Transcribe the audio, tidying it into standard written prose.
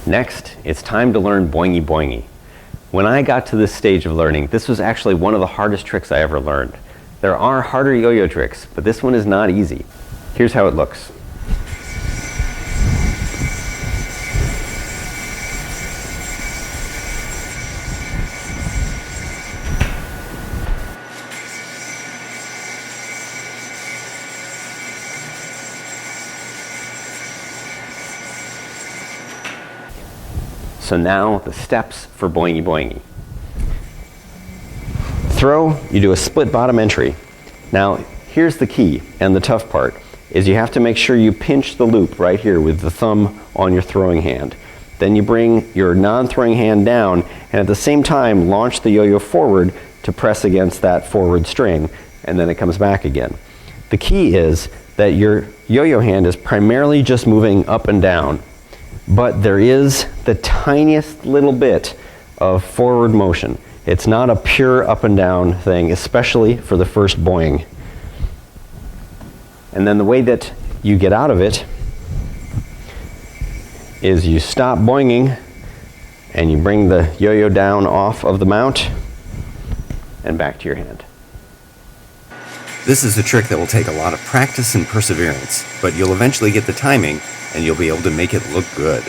Next, it's time to learn Boingy Boingy. When I got to this stage of learning, this was actually one of the hardest tricks I ever learned. There are harder yo-yo tricks, but this one is not easy. Here's how it looks. So now the steps for Boingy Boingy. Throw, you do a split bottom entry. Now here's the key and the tough part is you have to make sure you pinch the loop right here with the thumb on your throwing hand. Then you bring your non-throwing hand down and at the same time launch the yo-yo forward to press against that forward string, and then it comes back again. The key is that your yo-yo hand is primarily just moving up and down, but there is the tiniest little bit of forward motion. It's not a pure up and down thing, especially for the first boing. And then the way that you get out of it is you stop boinging and you bring the yo-yo down off of the mount and back to your hand. This is a trick that will take a lot of practice and perseverance, but you'll eventually get the timing and you'll be able to make it look good.